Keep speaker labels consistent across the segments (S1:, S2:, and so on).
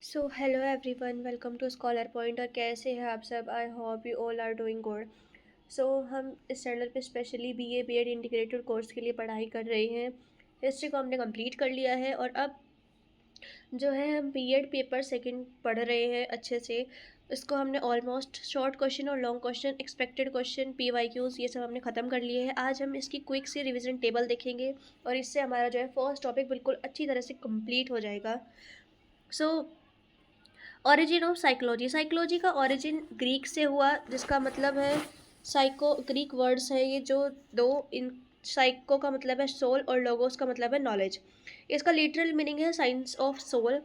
S1: So hello everyone, welcome to scholar point. और कैसे हैं आप सब? I hope you all are doing good. So हम इस चैनल पे specially BA B Ed integrated course के लिए पढ़ाई कर रहे हैं। हिस्ट्री को हमने कंप्लीट कर लिया है और अब जो है हम बीएड पेपर सेकंड पढ़ रहे हैं अच्छे से। इसको हमने ऑलमोस्ट शॉर्ट क्वेश्चन और long question, expected question, PYQs, ये सब हमने ख़त्म कर लिए हैं। आज हम इसकी क्विक सी रिविजन टेबल देखेंगे और इससे हमारा जो है फर्स्ट टॉपिक बिल्कुल अच्छी तरह से कंप्लीट हो जाएगा। So origin of psychology. Psychology का ओरिजिन ग्रीक से हुआ, जिसका मतलब है साइको। ग्रीक वर्ड्स है ये जो दो। इन साइको का मतलब है सोल और लोगोस का मतलब है नॉलेज। इसका लिटरल मीनिंग है science of soul.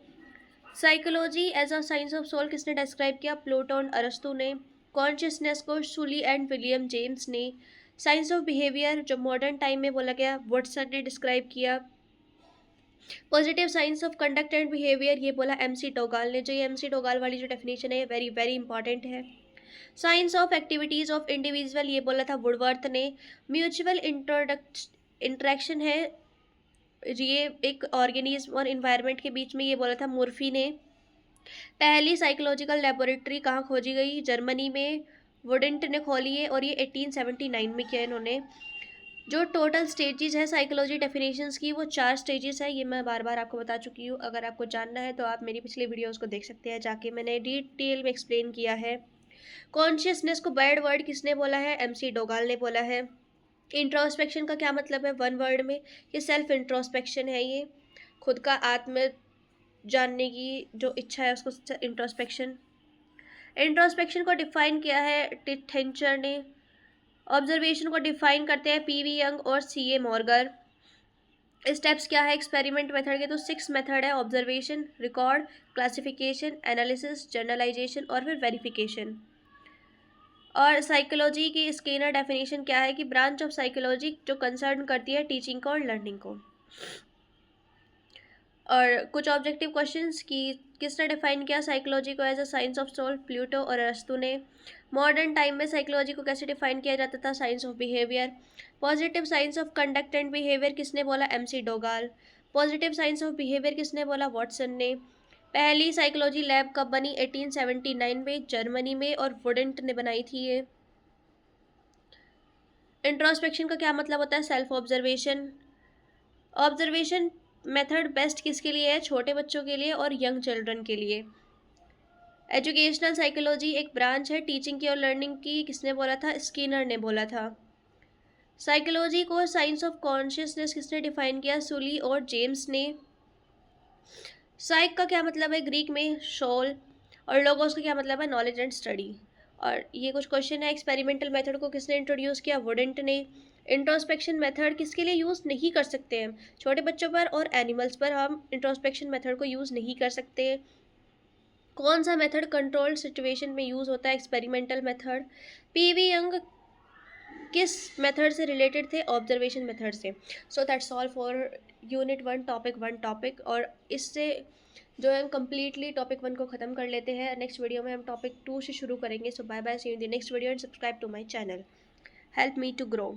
S1: Psychology as a science of soul किसने डिस्क्राइब किया? प्लूटोन, अरस्तु ने। कॉन्शियसनेस को सुली एंड विलियम जेम्स ने। साइंस ऑफ बिहेवियर जो मॉडर्न टाइम में बोला गया, वॉटसन ने डिस्क्राइब किया। Positive science of conduct and behaviour ये बोला एमसी डोगाल ने। जो ये एमसी डोगाल वाली जो डेफिनेशन है वेरी वेरी इंपॉर्टेंट है। Science of activities of individual ये बोला था वुडवर्थ ने। म्यूचुअल इंटरेक्शन है ये एक ऑर्गेनिज्म और इन्वायरमेंट के बीच में, ये बोला था मुर्फी ने। पहली साइकोलॉजिकल लेबोरेटरी कहाँ खोजी गई? जर्मनी में वुडेंट ने खोली है और ये 1879 में किया इन्होंने। जो टोटल स्टेजेस है साइकोलॉजी डेफिनेशंस की, वो 4 स्टेजेस है। ये मैं बार बार आपको बता चुकी हूँ। अगर आपको जानना है तो आप मेरी पिछले वीडियोस को देख सकते हैं जाके, मैंने डिटेल में एक्सप्लेन किया है। कॉन्शियसनेस को बैड वर्ड किसने बोला है? एमसी डोगाल ने बोला है। इंट्रोस्पेक्शन का क्या मतलब है वन वर्ड में? ये सेल्फ इंट्रोस्पेक्शन है, ये खुद का आत्म जानने की जो इच्छा है उसको इंट्रोस्पेक्शन। इंट्रोस्पेक्शन को डिफाइन किया है टिथेंचर ने। ऑब्जर्वेशन को डिफाइन करते हैं पीवी यंग और सीए मॉर्गर। स्टेप्स क्या है एक्सपेरिमेंट मेथड के? तो 6 मेथड है: observation, record, classification, analysis, journalisation और फिर वेरिफिकेशन। और साइकोलॉजी की स्केनर डेफिनेशन क्या है कि ब्रांच ऑफ साइकोलॉजी जो कंसर्न करती है टीचिंग को और लर्निंग को। और कुछ ऑब्जेक्टिव क्वेश्चंस की किसने डिफाइन किया साइकोलॉजी को as a science of soul? Pluto और अरस्तु ने। मॉडर्न टाइम में साइकोलॉजी को कैसे डिफाइन किया जाता था? Science of behaviour. Positive science of conduct and behaviour किसने बोला? McDougall. Positive science of behaviour किसने बोला? वॉटसन ने। पहली साइकोलॉजी लैब कब बनी? 1879 में जर्मनी में, और वुडेंट ने बनाई थी ये। इंट्रोस्पेक्शन का क्या मतलब होता है? Self observation. Observation method best किसके लिए है? छोटे बच्चों के लिए और यंग चिल्ड्रन के लिए। एजुकेशनल साइकोलॉजी एक ब्रांच है टीचिंग की और लर्निंग की, किसने बोला था? स्किनर ने बोला था। साइकोलॉजी को साइंस ऑफ कॉन्शियसनेस किसने डिफाइन किया? सुली और जेम्स ने। साइक का क्या मतलब है ग्रीक में? सोल। और लोगोस का क्या मतलब है? Knowledge and study. और ये कुछ क्वेश्चन है। एक्सपेरिमेंटल मेथड को किसने इंट्रोड्यूस किया? वुडेंट ने। इंट्रोस्पेक्शन मेथड किसके लिए यूज़ नहीं कर सकते हैं? छोटे बच्चों पर और एनिमल्स पर हम इंट्रोस्पेक्शन मेथड को यूज़ नहीं कर सकते। कौन सा मेथड कंट्रोल्ड सिचुएशन में यूज़ होता है? Experimental method. पीवी यंग किस मेथड से रिलेटेड थे? ऑब्जर्वेशन मेथड से। So that's all for unit 1 topic 1 topic. और इससे जो है हम कम्प्लीटली टॉपिक 1 को ख़त्म कर लेते हैं। नेक्स्ट वीडियो में हम टॉपिक 2 से शुरू करेंगे। So bye bye, see you in the next video and subscribe to my channel. Help me to grow.